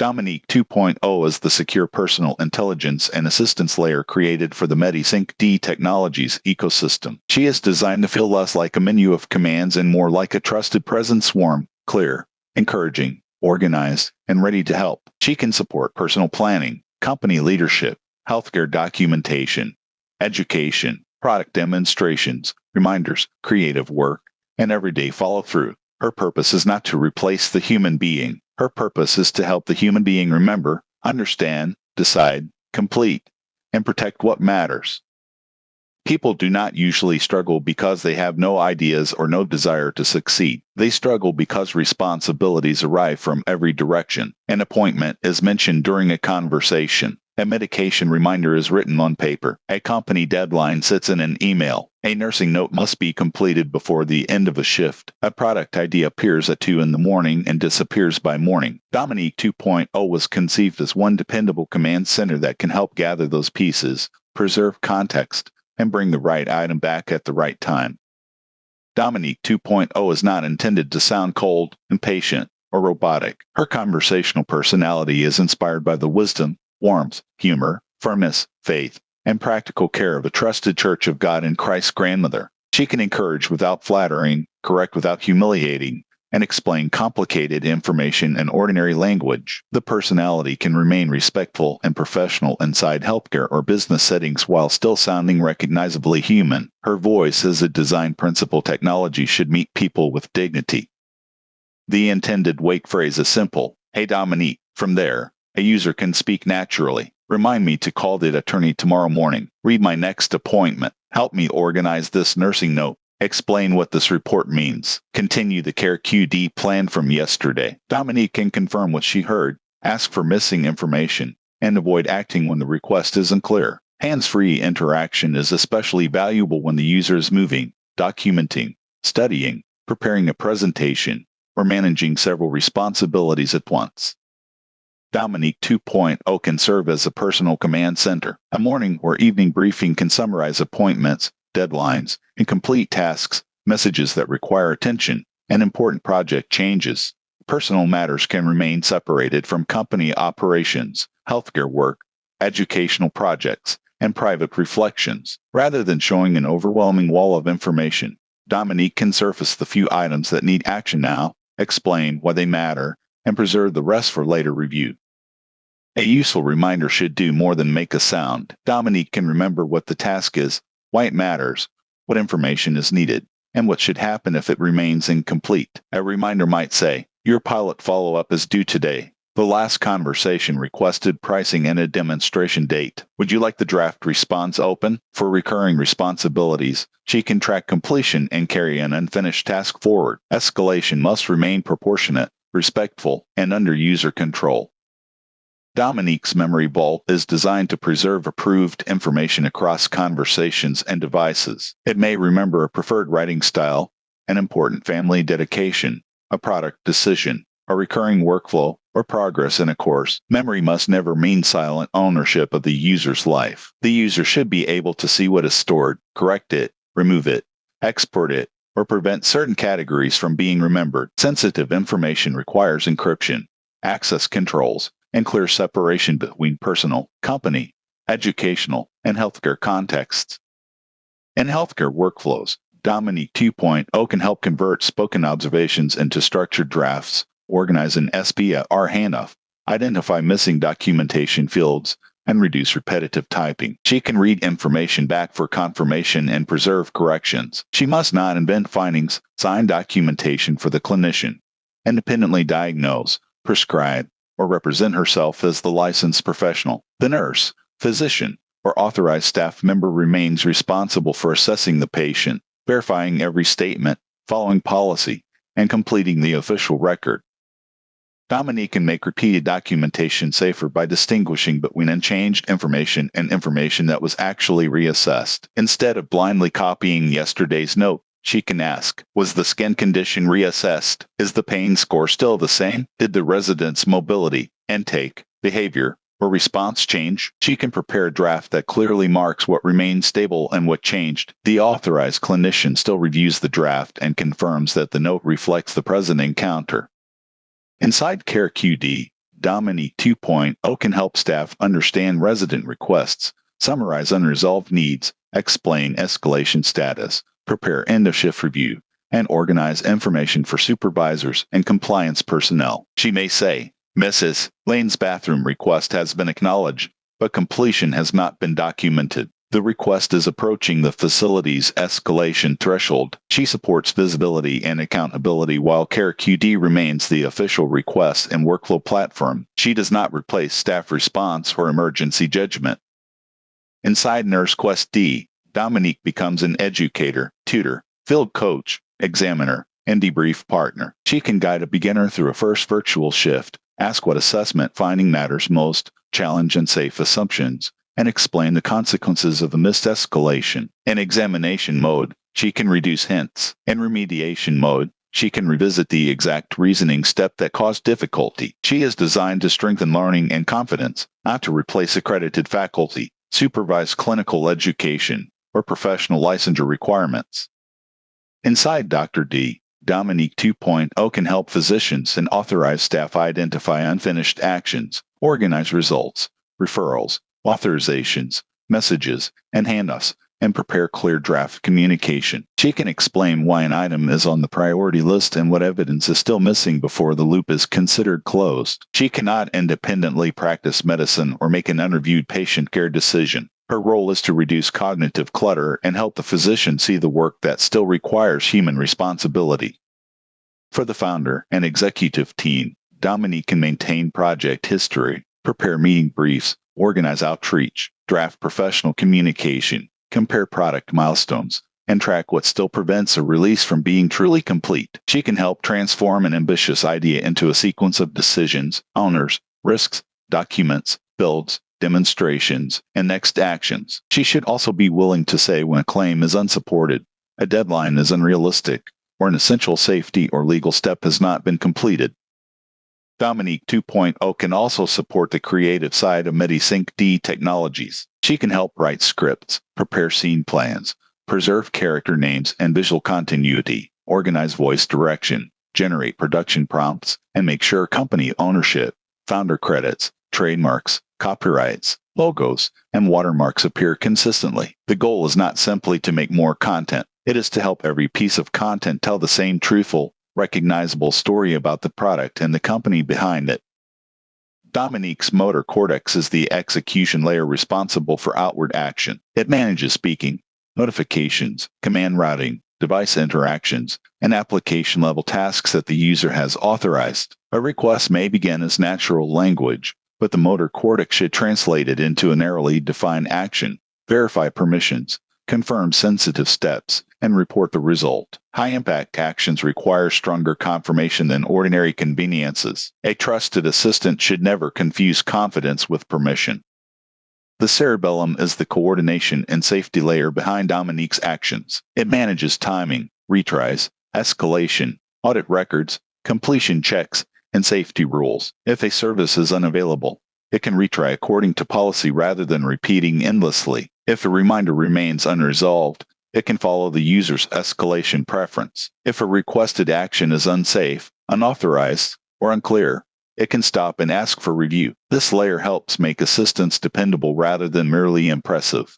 Dominique 2.0 is the secure personal intelligence and assistance layer created for the MediSync D Technologies ecosystem. She is designed to feel less like a menu of commands and more like a trusted presence, warm, clear, encouraging, organized, and ready to help. She can support personal planning, company leadership, healthcare documentation, education, product demonstrations, reminders, creative work, and everyday follow-through. Her purpose is not to replace the human being. Her purpose is to help the human being remember, understand, decide, complete, and protect what matters. People do not usually struggle because they have no ideas or no desire to succeed. They struggle because responsibilities arrive from every direction. An appointment is mentioned during a conversation. A medication reminder is written on paper. A company deadline sits in an email. A nursing note must be completed before the end of a shift. A product idea appears at 2 in the morning and disappears by morning. Dominique 2.0 was conceived as one dependable command center that can help gather those pieces, preserve context, and bring the right item back at the right time. Dominique 2.0 is not intended to sound cold, impatient, or robotic. Her conversational personality is inspired by the wisdom, warmth, humor, firmness, faith, and practical care of a trusted Church of God in Christ's grandmother. She can encourage without flattering, correct without humiliating, and explain complicated information in ordinary language. The personality can remain respectful and professional inside healthcare or business settings while still sounding recognizably human. Her voice as a design principle technology should meet people with dignity. The intended wake phrase is simple. Hey Dominique. From there, a user can speak naturally. Remind me to call the attorney tomorrow morning. Read my next appointment. Help me organize this nursing note. Explain what this report means. Continue the Care QD plan from yesterday. Dominique can confirm what she heard, ask for missing information, and avoid acting when the request isn't clear. Hands-free interaction is especially valuable when the user is moving, documenting, studying, preparing a presentation, or managing several responsibilities at once. Dominique 2.0 can serve as a personal command center. A morning or evening briefing can summarize appointments, deadlines, and complete tasks, messages that require attention, and important project changes. Personal matters can remain separated from company operations, healthcare work, educational projects, and private reflections. Rather than showing an overwhelming wall of information, Dominique can surface the few items that need action now, explain why they matter, and preserve the rest for later review. A useful reminder should do more than make a sound. Dominique can remember what the task is, why it matters, what information is needed, and what should happen if it remains incomplete. A reminder might say, your pilot follow-up is due today. The last conversation requested pricing and a demonstration date. Would you like the draft response open? For recurring responsibilities, she can track completion and carry an unfinished task forward. Escalation must remain proportionate, respectful, and under user control. Dominique's Memory Vault is designed to preserve approved information across conversations and devices. It may remember a preferred writing style, an important family dedication, a product decision, a recurring workflow, or progress in a course. Memory must never mean silent ownership of the user's life. The user should be able to see what is stored, correct it, remove it, export it, or prevent certain categories from being remembered. Sensitive information requires encryption, access controls, and clear separation between personal, company, educational, and healthcare contexts. In healthcare workflows, Dominique 2.0 can help convert spoken observations into structured drafts, organize an SPR handoff, identify missing documentation fields, and reduce repetitive typing. She can read information back for confirmation and preserve corrections. She must not invent findings, sign documentation for the clinician, independently diagnose, prescribe, or represent herself as the licensed professional. The nurse, physician, or authorized staff member remains responsible for assessing the patient, verifying every statement, following policy, and completing the official record. Dominique can make repeated documentation safer by distinguishing between unchanged information and information that was actually reassessed. Instead of blindly copying yesterday's note, she can ask, was the skin condition reassessed? Is the pain score still the same? Did the resident's mobility, intake, behavior, or response change? She can prepare a draft that clearly marks what remained stable and what changed. The authorized clinician still reviews the draft and confirms that the note reflects the present encounter. Inside Care QD, Dominique 2.0 can help staff understand resident requests, summarize unresolved needs, explain escalation status, prepare end-of-shift review, and organize information for supervisors and compliance personnel. She may say, Mrs. Lane's bathroom request has been acknowledged, but completion has not been documented. The request is approaching the facility's escalation threshold. She supports visibility and accountability while CareQD remains the official request and workflow platform. She does not replace staff response or emergency judgment. Inside Nurse Quest D, Dominique becomes an educator, tutor, field coach, examiner, and debrief partner. She can guide a beginner through a first virtual shift, ask what assessment finding matters most, challenge unsafe assumptions, and explain the consequences of a missed escalation. In examination mode, she can reduce hints. In remediation mode, she can revisit the exact reasoning step that caused difficulty. She is designed to strengthen learning and confidence, not to replace accredited faculty, supervise clinical education, or professional licensure requirements. Inside Dr. D, Dominique 2.0 can help physicians and authorized staff identify unfinished actions, organize results, referrals, authorizations, messages, and handoffs, and prepare clear draft communication. She can explain why an item is on the priority list and what evidence is still missing before the loop is considered closed. She cannot independently practice medicine or make an unreviewed patient care decision. Her role is to reduce cognitive clutter and help the physician see the work that still requires human responsibility. For the founder and executive team, Dominique can maintain project history, prepare meeting briefs, organize outreach, draft professional communication, compare product milestones, and track what still prevents a release from being truly complete. She can help transform an ambitious idea into a sequence of decisions, owners, risks, documents, builds, demonstrations, and next actions. She should also be willing to say when a claim is unsupported, a deadline is unrealistic, or an essential safety or legal step has not been completed. Dominique 2.0 can also support the creative side of MediSync D technologies. She can help write scripts, prepare scene plans, preserve character names and visual continuity, organize voice direction, generate production prompts, and make sure company ownership, founder credits, trademarks, copyrights, logos, and watermarks appear consistently. The goal is not simply to make more content. It is to help every piece of content tell the same truthful, recognizable story about the product and the company behind it. Dominique's motor cortex is the execution layer responsible for outward action. It manages speaking, notifications, command routing, device interactions, and application-level tasks that the user has authorized. A request may begin as natural language, but the motor cortex should translate it into a narrowly defined action, verify permissions, confirm sensitive steps, and report the result. High-impact actions require stronger confirmation than ordinary conveniences. A trusted assistant should never confuse confidence with permission. The cerebellum is the coordination and safety layer behind Dominique's actions. It manages timing, retries, escalation, audit records, completion checks, and safety rules. If a service is unavailable, it can retry according to policy rather than repeating endlessly. If a reminder remains unresolved, it can follow the user's escalation preference. If a requested action is unsafe, unauthorized, or unclear, it can stop and ask for review. This layer helps make assistance dependable rather than merely impressive.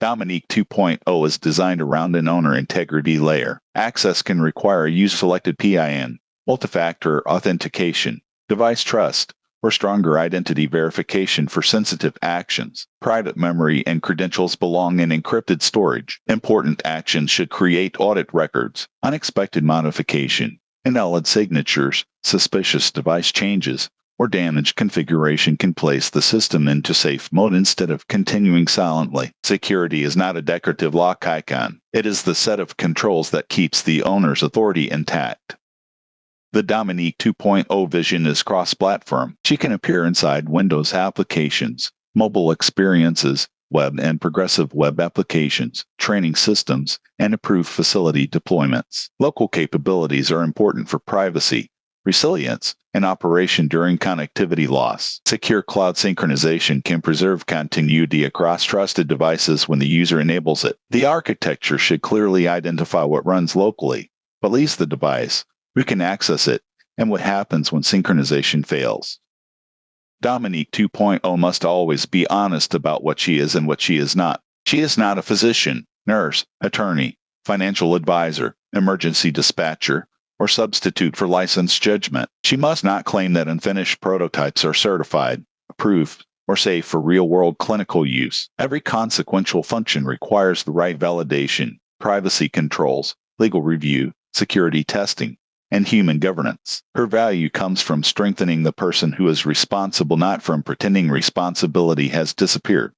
Dominique 2.0 is designed around an owner integrity layer. Access can require a user-selected PIN, multi-factor authentication, device trust, or stronger identity verification for sensitive actions. Private memory and credentials belong in encrypted storage. Important actions should create audit records. Unexpected modification, invalid signatures, suspicious device changes, or damaged configuration can place the system into safe mode instead of continuing silently. Security is not a decorative lock icon. It is the set of controls that keeps the owner's authority intact. The Dominique 2.0 vision is cross-platform. She can appear inside Windows applications, mobile experiences, web and progressive web applications, training systems, and approved facility deployments. Local capabilities are important for privacy, resilience, and operation during connectivity loss. Secure cloud synchronization can preserve continuity across trusted devices when the user enables it. The architecture should clearly identify what runs locally, but leaves the device, who can access it, and what happens when synchronization fails. Dominique 2.0 must always be honest about what she is and what she is not. She is not a physician, nurse, attorney, financial advisor, emergency dispatcher, or substitute for licensed judgment. She must not claim that unfinished prototypes are certified, approved, or safe for real-world clinical use. Every consequential function requires the right validation, privacy controls, legal review, security testing, and human governance. Her value comes from strengthening the person who is responsible, not from pretending responsibility has disappeared.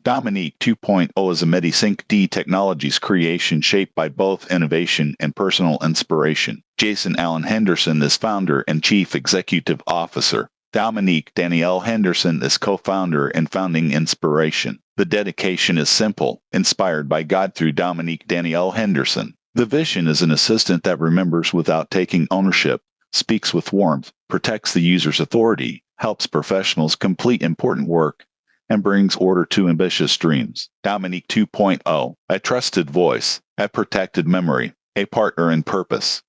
Dominique 2.0 is a MediSync D Technologies creation shaped by both innovation and personal inspiration. Jason Allen Henderson is founder and chief executive officer. Dominique Danielle Henderson is co-founder and founding inspiration. The dedication is simple, inspired by God through Dominique Danielle Henderson. The vision is an assistant that remembers without taking ownership, speaks with warmth, protects the user's authority, helps professionals complete important work, and brings order to ambitious dreams. Dominique 2.0, a trusted voice, a protected memory, a partner in purpose.